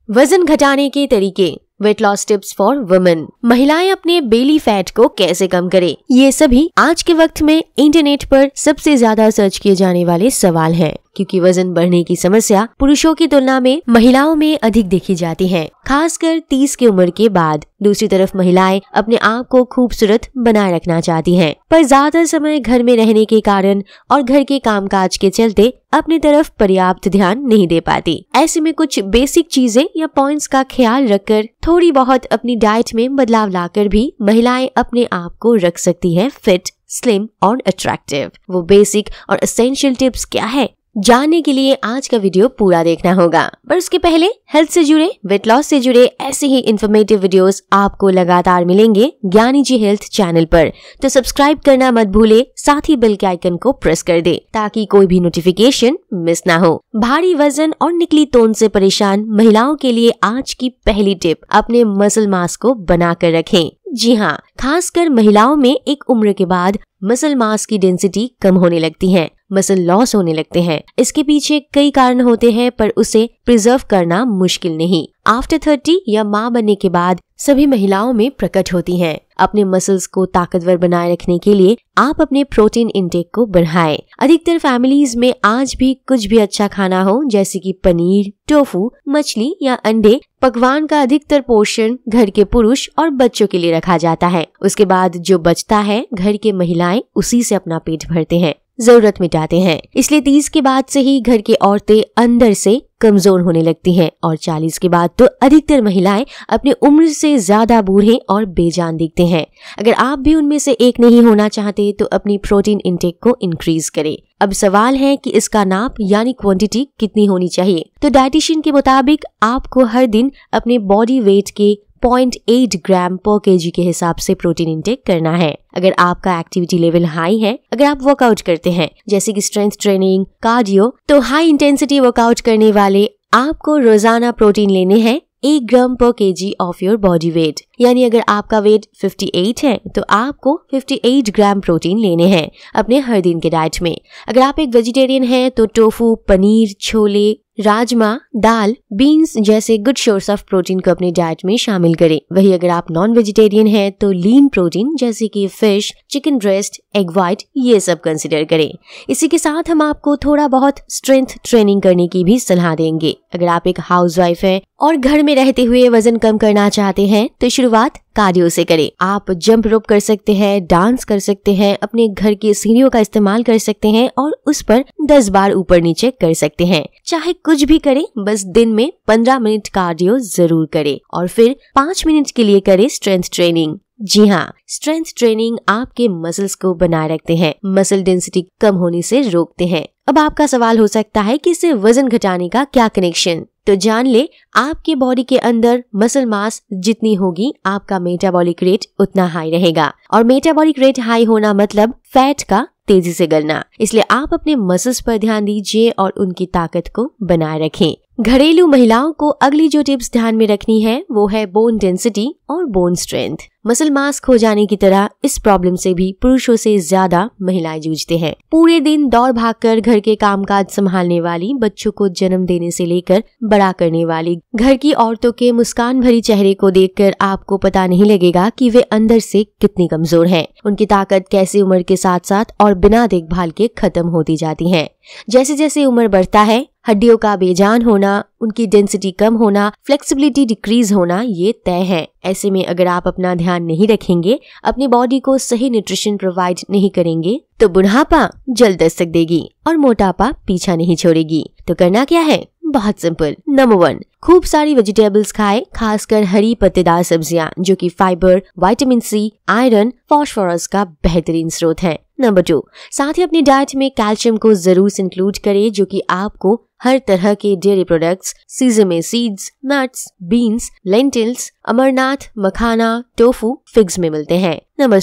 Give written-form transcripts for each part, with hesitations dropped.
वजन घटाने के तरीके, weight loss tips for women. महिलाएं अपने बेली फैट को कैसे कम करें, ये सभी आज के वक्त में इंटरनेट पर सबसे ज्यादा सर्च किए जाने वाले सवाल हैं, क्योंकि वजन बढ़ने की समस्या पुरुषों की तुलना में महिलाओं में अधिक देखी जाती है, खासकर 30 की उम्र के बाद। दूसरी तरफ महिलाएं अपने आप को खूबसूरत बनाए रखना चाहती हैं, पर ज्यादा समय घर में रहने के कारण और घर के कामकाज के चलते अपनी तरफ पर्याप्त ध्यान नहीं दे पाती। ऐसे में कुछ बेसिक चीजें या पॉइंट्स का ख्याल रखकर थोड़ी बहुत अपनी डाइट में बदलाव लाकर भी महिलाएं अपने आप को रख सकती हैं फिट, स्लिम और अट्रैक्टिव। वो बेसिक और एसेंशियल टिप्स क्या है, जानने के लिए आज का वीडियो पूरा देखना होगा। पर उसके पहले हेल्थ से जुड़े, वेट लॉस से जुड़े ऐसे ही इन्फॉर्मेटिव वीडियोस आपको लगातार मिलेंगे ज्ञानी जी हेल्थ चैनल पर, तो सब्सक्राइब करना मत भूले, साथ ही बेल के आइकन को प्रेस कर दे ताकि कोई भी नोटिफिकेशन मिस ना हो। भारी वजन और निकली तोन से परेशान महिलाओं के लिए आज की पहली टिप, अपने मसल मास को बना कर रखें। जी हाँ, खासकर महिलाओं में एक उम्र के बाद मसल मास की डेंसिटी कम होने लगती है, मसल लॉस होने लगते हैं। इसके पीछे कई कारण होते हैं, पर उसे प्रिजर्व करना मुश्किल नहीं। आफ्टर 30 या माँ बनने के बाद सभी महिलाओं में प्रकट होती हैं। अपने मसल्स को ताकतवर बनाए रखने के लिए आप अपने प्रोटीन इंटेक को बढ़ाएं। अधिकतर फैमिलीज में आज भी कुछ भी अच्छा खाना हो, जैसे कि पनीर, टोफू, मछली या अंडे, पकवान का अधिकतर पोर्शन घर के पुरुष और बच्चों के लिए रखा जाता है। उसके बाद जो बचता है, घर के महिलाएं उसी से अपना पेट भरते हैं, जरूरत मिटाते हैं। इसलिए 30 के बाद से ही घर की औरतें अंदर से कमजोर होने लगती हैं और 40 के बाद तो अधिकतर महिलाएं अपनी उम्र से ज्यादा बूढ़े और बेजान दिखते हैं। अगर आप भी उनमें से एक नहीं होना चाहते तो अपनी प्रोटीन इंटेक को इंक्रीज करें। अब सवाल है कि इसका नाप यानी क्वांटिटी कितनी होनी चाहिए। तो डाइटिशियन के मुताबिक आपको हर दिन अपने बॉडी वेट के 0.8 ग्राम पर केजी के हिसाब से प्रोटीन इंटेक करना है। अगर आपका एक्टिविटी लेवल हाई है, अगर आप वर्कआउट करते हैं जैसे कि स्ट्रेंथ ट्रेनिंग, कार्डियो, तो हाई इंटेंसिटी वर्कआउट करने वाले आपको रोजाना प्रोटीन लेने हैं 1 ग्राम पर KG of your body weight. यानी अगर आपका वेट 58 है तो आपको 58 ग्राम प्रोटीन लेने हैं अपने हर दिन के डाइट में। अगर आप एक वेजिटेरियन हैं तो टोफू, पनीर, छोले, राजमा, दाल, बीन्स जैसे गुड सोर्स ऑफ प्रोटीन को अपने डाइट में शामिल करें। वही अगर आप नॉन वेजिटेरियन हैं तो लीन प्रोटीन जैसे कि fish, chicken breast, egg white, ये सब कंसिडर करें। इसी के साथ हम आपको थोड़ा बहुत स्ट्रेंथ ट्रेनिंग करने की भी सलाह देंगे। अगर आप एक हाउसवाइफ हैं और घर में रहते हुए वजन कम करना चाहते हैं तो शुरुआत कार्डियो से करें। आप जंप रोप कर सकते हैं, डांस कर सकते हैं, अपने घर की सीढ़ियों का इस्तेमाल कर सकते हैं और उस पर 10 बार ऊपर नीचे कर सकते हैं। चाहे कुछ भी करें, बस दिन में 15 मिनट कार्डियो जरूर करें और फिर 5 मिनट के लिए करें स्ट्रेंथ ट्रेनिंग। जी हाँ, स्ट्रेंथ ट्रेनिंग आपके मसल्स को बनाए रखते हैं, मसल डेंसिटी कम होने से रोकते हैं। अब आपका सवाल हो सकता है कि इससे वजन घटाने का क्या कनेक्शन, तो जान ले, आपके बॉडी के अंदर मसल मास जितनी होगी आपका मेटाबॉलिक रेट उतना हाई रहेगा, और मेटाबॉलिक रेट हाई होना मतलब फैट का तेजी से गलना। इसलिए आप अपने मसल्स पर ध्यान दीजिए और उनकी ताकत को बनाए रखें। घरेलू महिलाओं को अगली जो टिप्स ध्यान में रखनी है वो है बोन डेंसिटी और बोन स्ट्रेंथ। मसल मास खो जाने की तरह इस प्रॉब्लम से भी पुरुषों से ज्यादा महिलाएं जूझते हैं। पूरे दिन दौड़ भागकर घर के कामकाज संभालने वाली, बच्चों को जन्म देने से लेकर बड़ा करने वाली घर की औरतों के मुस्कान भरी चेहरे को देखकर आपको पता नहीं लगेगा कि वे अंदर से कितनी कमजोर हैं। उनकी ताकत कैसे उम्र के साथ साथ और बिना देखभाल के खत्म होती जाती है। जैसे जैसे उम्र बढ़ता है, हड्डियों का बेजान होना, उनकी डेंसिटी कम होना, फ्लेक्सिबिलिटी डिक्रीज होना, ये तय है। ऐसे में अगर आप अपना ध्यान नहीं रखेंगे, अपनी बॉडी को सही न्यूट्रिशन प्रोवाइड नहीं करेंगे, तो बुढ़ापा जल्द दस्तक देगी और मोटापा पीछा नहीं छोड़ेगी। तो करना क्या है? बहुत सिंपल। नंबर 1, खूब सारी वेजिटेबल्स खाएं, खासकर हरी पत्तेदार सब्जियां जो कि fibre, vitamin C, iron, phosphorus का बेहतरीन स्रोत है। नंबर 2, साथ ही अपनी डाइट में कैल्शियम को जरूर इंक्लूड करें, जो कि आपको हर तरह के dairy products, sesame seeds, nuts, beans, lentils amaranth, makhana, tofu, figs में मिलते हैं। नंबर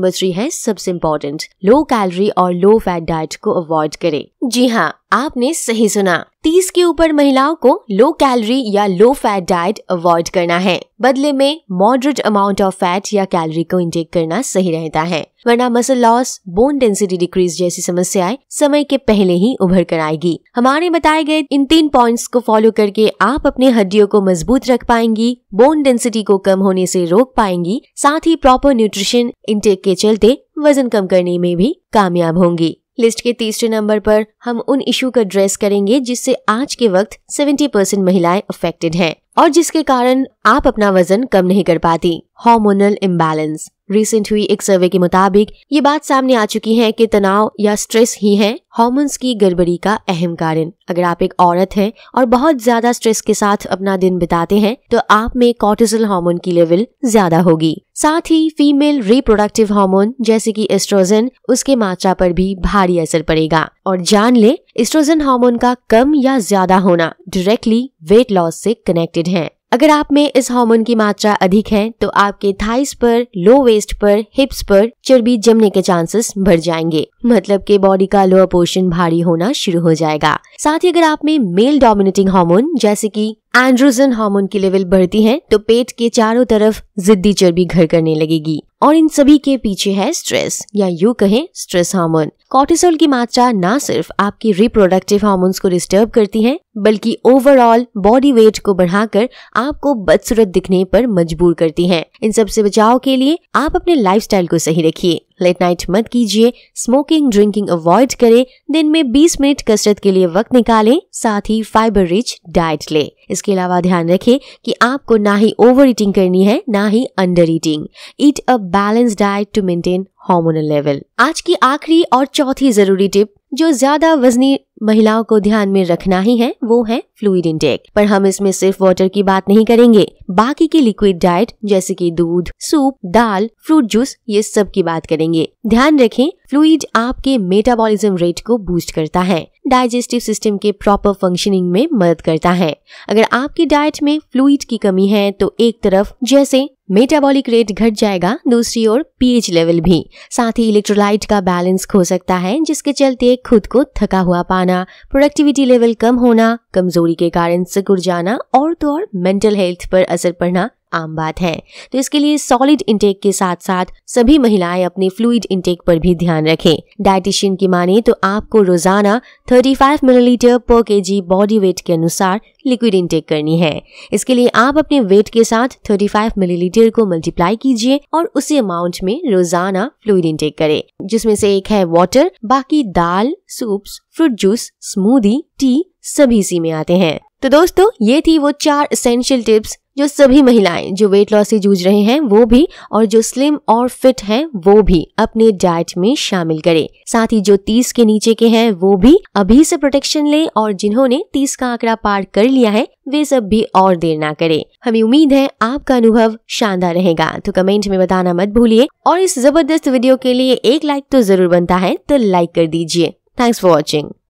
3 है सबसे इम्पोर्टेंट, लो कैलोरी और लो फैट डाइट को अवॉइड करें। जी हाँ, आपने सही सुना, 30 के ऊपर महिलाओं को लो कैलोरी या लो फैट डाइट अवॉइड करना है। बदले में मॉडरेट अमाउंट ऑफ फैट या कैलोरी को इंटेक करना सही रहता है, वरना muscle loss, bone density decrease जैसी समस्याएं समय के पहले ही उभर कर आएगी। हमारे बताए गए इन 3 पॉइंट्स को फॉलो करके आप अपने हड्डियों को मजबूत रख पाएंगी, बोन डेंसिटी को कम होने से रोक पाएंगी, साथ ही प्रॉपर न्यूट्रिशन इंटेक के चलते वजन कम करने में भी कामयाब होंगी। लिस्ट के तीसरे नंबर पर हम उन इशू का एड्रेस करेंगे जिससे आज के वक्त 70% महिलाएं अफेक्टेड हैं और जिसके कारण आप अपना वजन कम नहीं कर पाती, हार्मोनल इम्बैलेंस। रिसेंट हुई एक सर्वे के मुताबिक ये बात सामने आ चुकी है कि तनाव या स्ट्रेस ही है हार्मोन्स की गड़बड़ी का अहम कारण। अगर आप एक औरत हैं और बहुत ज्यादा स्ट्रेस के साथ अपना दिन बिताते हैं तो आप में कॉर्टिसोल हार्मोन की लेवल ज्यादा होगी। साथ ही फीमेल रिप्रोडक्टिव हार्मोन जैसे कि एस्ट्रोजन, उसके मात्रा पर भी भारी असर पड़ेगा। और जान ले, एस्ट्रोजन हार्मोन का कम या ज्यादा होना डायरेक्टली वेट लॉस से कनेक्टेड है। अगर आप में इस हार्मोन की मात्रा अधिक है तो आपके थाइस पर, लो वेस्ट पर, हिप्स पर चर्बी जमने के चांसेस बढ़ जाएंगे, मतलब कि बॉडी का लोअर पोर्शन भारी होना शुरू हो जाएगा। साथ ही अगर आप में मेल डोमिनेटिंग हार्मोन जैसे कि एंड्रोजन हार्मोन की लेवल बढ़ती है तो पेट के चारों तरफ जिद्दी चर्बी घर करने लगेगी और इन सभी के पीछे है स्ट्रेस या यूं कहें स्ट्रेस हार्मोन। कॉर्टिसोल की मात्रा न सिर्फ आपकी रिप्रोडक्टिव हार्मोन्स को डिस्टर्ब करती है बल्कि ओवरऑल बॉडी वेट को बढ़ाकर आपको बदसूरत दिखने पर मजबूर करती है। इन सब से बचाव के लिए आप अपने लाइफस्टाइल को सही रखिए, लेट नाइट मत कीजिए, स्मोकिंग ड्रिंकिंग अवॉइड करें, दिन में 20 मिनट कसरत के लिए वक्त निकालें, साथ ही फाइबर रिच डाइट ले। इसके अलावा ध्यान रखें कि आपको ना ही ओवर ईटिंग करनी है ना ही under eating. Eat a balance diet to maintain hormonal level. आज की आखिरी और चौथी जरूरी टिप जो ज्यादा वजनी महिलाओं को ध्यान में रखना ही है वो है फ्लूइड इंटेक। पर हम इसमें सिर्फ वाटर की बात नहीं करेंगे, बाकी की लिक्विड डाइट जैसे कि दूध, सूप, दाल, फ्रूट जूस, ये सब की बात करेंगे। ध्यान रखें, फ्लूइड आपके मेटाबॉलिज्म रेट को बूस्ट करता है, डाइजेस्टिव सिस्टम के प्रॉपर फंक्शनिंग में मदद करता है। अगर आपकी डाइट में फ्लूइड की कमी है तो एक तरफ जैसे मेटाबॉलिक रेट घट जाएगा, दूसरी ओर पीएच लेवल भी, साथ ही इलेक्ट्रोलाइट का बैलेंस खो सकता है जिसके चलते खुद को थका हुआ पाना, प्रोडक्टिविटी लेवल कम होना, कमजोरी के कारण सिकुड़ जाना और तो और मेंटल हेल्थ पर असर पड़ना आम बात है। तो इसके लिए सॉलिड इंटेक के साथ साथ सभी महिलाएं अपने फ्लूइड इंटेक पर भी ध्यान रखें। डाइटिशियन की माने तो आपको रोजाना 35 मिलीलीटर पर केजी बॉडी वेट के अनुसार लिक्विड इंटेक करनी है। इसके लिए आप अपने वेट के साथ 35 मिलीलीटर को मल्टीप्लाई कीजिए और उसी अमाउंट में रोजाना फ्लूइड इंटेक करें, जिसमें से एक है वाटर, बाकी दाल, soups, fruit juice, smoothie, tea सभी इसी में आते हैं। तो दोस्तों, ये थी वो 4 एसेंशियल टिप्स जो सभी महिलाएं जो वेट लॉस से जूझ रहे हैं वो भी और जो स्लिम और फिट हैं वो भी अपने डाइट में शामिल करें। साथ ही जो 30 के नीचे के हैं वो भी अभी से प्रोटेक्शन लें और जिन्होंने 30 का आंकड़ा पार कर लिया है वे सब भी और देर ना करें। हमें उम्मीद है आपका अनुभव शानदार रहेगा, तो कमेंट में बताना मत भूलिए और इस जबरदस्त वीडियो के लिए एक लाइक तो जरूर बनता है, तो लाइक कर दीजिए। Thanks for watching.